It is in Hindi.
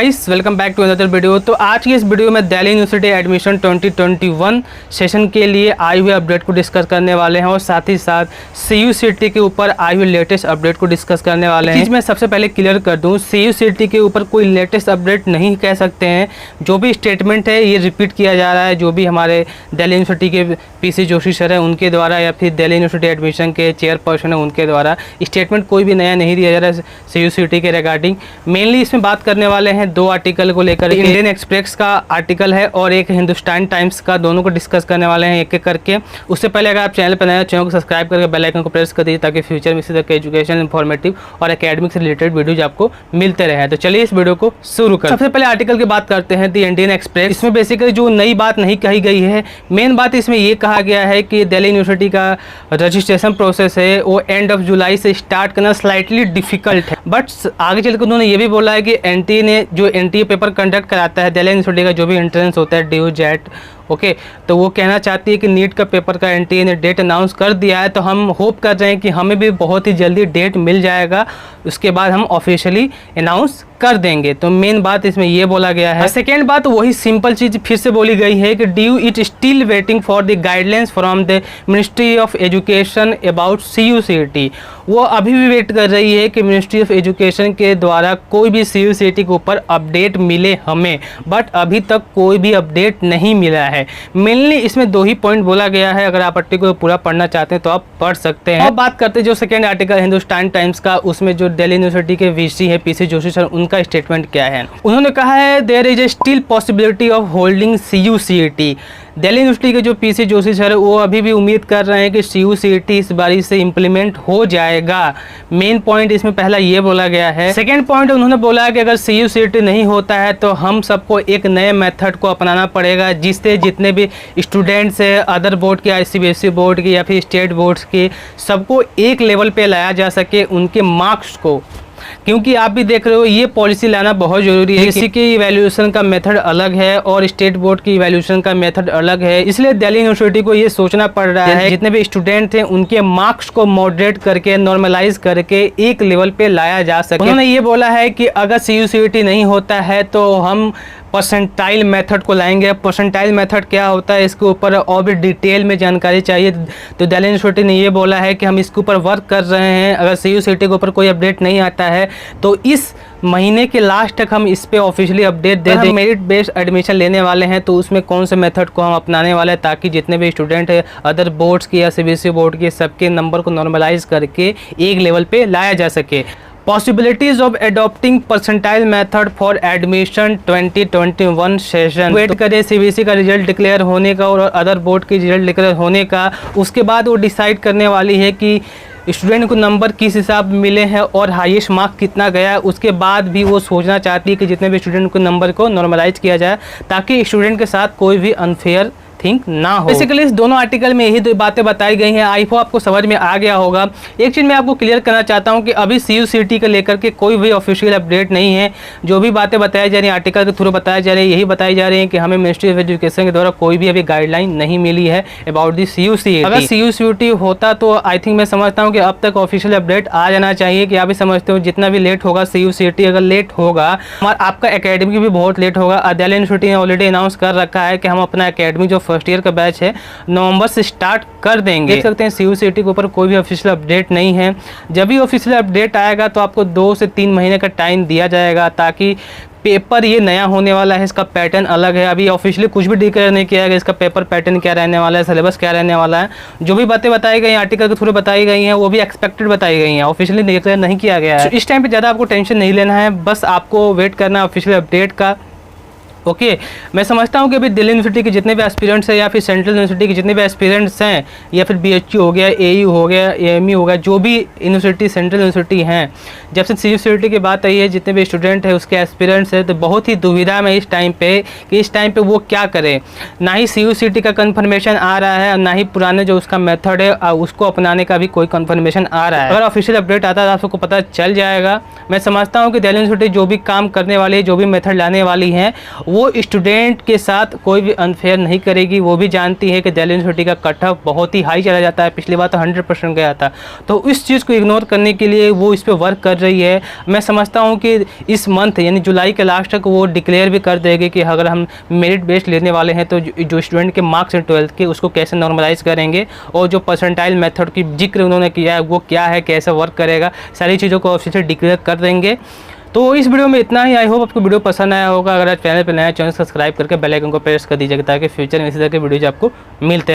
Guys, welcome back to another video. तो आज की इस वीडियो में दिल्ली यूनिवर्सिटी एडमिशन 2021 सेशन के लिए आई हुए अपडेट को डिस्कस करने वाले हैं और साथ ही साथ CUCT के ऊपर आई हुई लेटेस्ट अपडेट को डिस्कस करने वाले हैं। मैं सबसे पहले क्लियर कर दूं, CUCT के ऊपर कोई लेटेस्ट अपडेट नहीं कह सकते हैं। जो भी स्टेटमेंट है ये रिपीट किया जा रहा है, जो भी हमारे दिल्ली यूनिवर्सिटी के PC जोशी सर है उनके द्वारा या फिर दिल्ली यूनिवर्सिटी एडमिशन के चेयरपर्सन है उनके द्वारा स्टेटमेंट कोई भी नया नहीं दिया जा रहा है CUCT के रिगार्डिंग। मेनली इसमें बात करने वाले हैं दो आर्टिकल को लेकर, इंडियन एक्सप्रेस का आर्टिकल है और एक हिंदुस्तान टाइम्स का, दोनों को डिस्कस करने वाले हैं एक एक करके। उससे पहले अगर आप चैनल पर नए हैं, चैनल को सब्सक्राइब करके बेल आइकन को प्रेस कर दीजिए ताकि फ्यूचर में इसी तरह के एजुकेशन, इन्फॉर्मेटिव और एकेडमिक से रिलेटेड वीडियोज आपको मिलते रहे। तो चलिए इस वीडियो को शुरू करें। सबसे पहले आर्टिकल की बात करते हैं, द इंडियन एक्सप्रेस। इसमें बेसिकली जो नई बात नहीं कही गई है, मेन बात इसमें ये कहा गया है कि दिल्ली यूनिवर्सिटी का रजिस्ट्रेशन प्रोसेस है वो एंड ऑफ जुलाई से स्टार्ट करना स्लाइटली डिफिकल्ट है। बट आगे चलकर उन्होंने ये भी बोला है कि NTA ने जो NTA पेपर कंडक्ट कराता है दिल्ली यूनिवर्सिटी का, जो भी एंट्रेंस होता है DU JET, ओके, तो वो कहना चाहती है कि नीट का पेपर का NTA ने डेट अनाउंस कर दिया है। तो हम होप कर रहे हैं कि हमें भी बहुत ही जल्दी डेट मिल जाएगा, उसके बाद हम ऑफिशियली अनाउंस कर देंगे। तो मेन बात इसमें ये बोला गया है। सेकेंड बात वही सिंपल चीज़ फिर से बोली गई है कि DU it still waiting for the guidelines from the ministry of education about CUCT। वो अभी भी वेट कर रही है कि मिनिस्ट्री ऑफ एजुकेशन के द्वारा कोई भी CUCT के ऊपर अपडेट मिले हमें, बट अभी तक कोई भी अपडेट नहीं मिला है। मेनली इसमें दो ही पॉइंट बोला गया है, अगर आप आर्टिकल को पूरा पढ़ना चाहते हैं तो आप पढ़ सकते हैं। अब बात करते हैं जो सेकेंड आर्टिकल हिंदुस्तान टाइम्स का, उसमें जो दिल्ली यूनिवर्सिटी के VC है PC जोशी सर, उनका स्टेटमेंट क्या है। उन्होंने कहा है there is a still possibility of holding CUCT। Delhi university के जो PC जोशी सर है वो अभी भी उम्मीद कर रहे हैं कि CUCT इस बारी से इम्प्लीमेंट हो जाएगा। मेन पॉइंट इसमें पहला ये बोला गया है। सेकेंड पॉइंट उन्होंने बोला है कि अगर CUCT नहीं होता है तो हम सबको एक नए मेथड को अपनाना पड़ेगा, जिससे जितने भी स्टूडेंट्स है अदर बोर्ड के, ICBSE बोर्ड के या फिर स्टेट बोर्ड्स के, सबको एक लेवल पे लाया जा सके उनके मार्क्स को। क्योंकि आप भी देख रहे हो ये पॉलिसी लाना बहुत ज़रूरी है। किसी की इवैल्यूएशन का मेथड अलग है और स्टेट बोर्ड की इवैल्यूएशन का मेथड अलग है, इसलिए दिल्ली यूनिवर्सिटी को ये सोचना पड़ रहा है जितने भी स्टूडेंट हैं उनके मार्क्स को मॉडरेट करके, नॉर्मलाइज करके एक लेवल पे लाया जा सके। उन्होंने ये बोला है कि अगर CUCT नहीं होता है तो हम परसेंटाइल मेथड को लाएंगे। परसेंटाइल मेथड क्या होता है, इसके ऊपर और भी डिटेल में जानकारी चाहिए। तो दिल्ली यूनिवर्सिटी ने ये बोला है कि हम इसके ऊपर वर्क कर रहे हैं। अगर CUCT के ऊपर कोई अपडेट नहीं आता है तो इस महीने के लास्ट तक हम इस पे ऑफिशियली अपडेट दे दें। मेरिट बेस्ड एडमिशन लेने वाले हैं तो उसमें कौन से मेथड को हम अपनाने वाले हैं, ताकि जितने भी स्टूडेंट है अदर बोर्ड्स की या CBSE बोर्ड के, सबके नंबर को नॉर्मलाइज करके एक लेवल पे लाया जा सके। Possibilities of adopting percentile method for admission 2021 session. Wait करें CBSE का रिजल्ट डिक्लेयर होने का और अदर बोर्ड की रिजल्ट डिक्लेयर होने का, उसके बाद वो डिसाइड करने वाली है कि स्टूडेंट को नंबर किस हिसाब मिले हैं और हाईएस्ट मार्क कितना गया। उसके बाद भी वो सोचना चाहती है कि जितने भी स्टूडेंट को नंबर को नॉर्मलाइज किया जाए ताकि स्टूडेंट के साथ कोई भी अनफेयर थिंक ना हो। बेसिकली इस दोनों आर्टिकल में यही दो बातें बताई गई हैं। आई होप आपको समझ में आ गया होगा। एक चीज़ मैं आपको क्लियर करना चाहता हूं कि अभी CUCT को लेकर के कोई भी ऑफिशियल अपडेट नहीं है। जो भी बातें बताई जा रही हैं आर्टिकल के थ्रू बताई जा रही है, यही बताई जा रही है कि हमें मिनिस्ट्री ऑफ एजुकेशन के द्वारा कोई भी अभी गाइडलाइन नहीं मिली है अबाउट दी CUCT। अगर CUCT होता तो आई थिंक मैं समझता हूँ कि अब तक ऑफिशियल अपडेट आ जाना चाहिए। कि आप भी समझते हो जितना भी लेट होगा CUCT अगर लेट होगा, आपका एकेडमिक भी बहुत लेट होगा। दिल्ली यूनिवर्सिटी ने ऑलरेडी अनाउंस कर रखा है कि हम अपना एकेडमिक जो फर्स्ट ईयर का बैच है नवंबर से स्टार्ट कर देंगे। देख सकते हैं CUCT के ऊपर कोई भी ऑफिशियल अपडेट नहीं है। जब भी ऑफिशियल अपडेट आएगा तो आपको 2 से 3 महीने का टाइम दिया जाएगा, ताकि पेपर ये नया होने वाला है, इसका पैटर्न अलग है। अभी ऑफिशियली कुछ भी डिक्लेयर नहीं किया गया इसका पेपर पैटर्न क्या रहने वाला है, सिलेबस क्या रहने वाला है। जो भी बातें बताई गई आर्टिकल के थ्रू बताई गई हैं वो भी एक्सपेक्टेड बताई गई हैं, ऑफिशियली डिक्लेयर नहीं किया गया है। इस टाइम पे ज़्यादा आपको टेंशन नहीं लेना है, बस आपको वेट करना है ऑफिशियल अपडेट का। ओके, मैं समझता हूँ कि अभी दिल्ली यूनिवर्सिटी के जितने भी एस्पिरेंट्स हैं या फिर सेंट्रल यूनिवर्सिटी के जितने भी एस्पिरेंट्स हैं या फिर BHU हो गया, AU हो गया, AMU हो गया, जो भी यूनिवर्सिटी सेंट्रल यूनिवर्सिटी हैं, जब से CUCT की बात आई है जितने भी स्टूडेंट हैं उसके एस्पिरेंट्स हैं तो बहुत ही दुविधा में इस टाइम पे कि इस टाइम पे वो क्या करें। ना ही CUCT का कन्फर्मेशन आ रहा है और ना ही पुराने जो उसका मेथड है उसको अपनाने का भी कोई कन्फर्मेशन आ रहा है। अगर ऑफिशियल अपडेट आता है तो आपको पता चल जाएगा। मैं समझता हूँ कि दिल्ली यूनिवर्सिटी जो भी काम करने वाली है, जो भी मेथड लाने वाली हैं, वो स्टूडेंट के साथ कोई भी अनफेयर नहीं करेगी। वो भी जानती है कि दिल्ली यूनिवर्सिटी का कट ऑफ बहुत ही हाई चला जाता है, पिछली बार तो 100% गया था। तो इस चीज़ को इग्नोर करने के लिए वो इस पर वर्क कर रही है। मैं समझता हूँ कि इस मंथ यानी जुलाई के लास्ट तक वो डिक्लेयर भी कर देगी कि अगर हम मेरिट बेस्ड लेने वाले हैं तो जो स्टूडेंट के मार्क्स हैं 12th के उसको कैसे नॉर्मलाइज करेंगे, और जो परसेंटाइल मेथड की जिक्र उन्होंने किया है वो क्या है, कैसे वर्क करेगा, सारी चीज़ों को ऑफिशियल डिक्लेयर कर देंगे। तो इस वीडियो में इतना ही। आई होप आपको वीडियो पसंद आया होगा। अगर आप चैनल पर नया चैनल सब्सक्राइब करके बेल आइकन को प्रेस कर दीजिएगा ताकि फ्यूचर में इसी तरह के वीडियोज आपको मिलते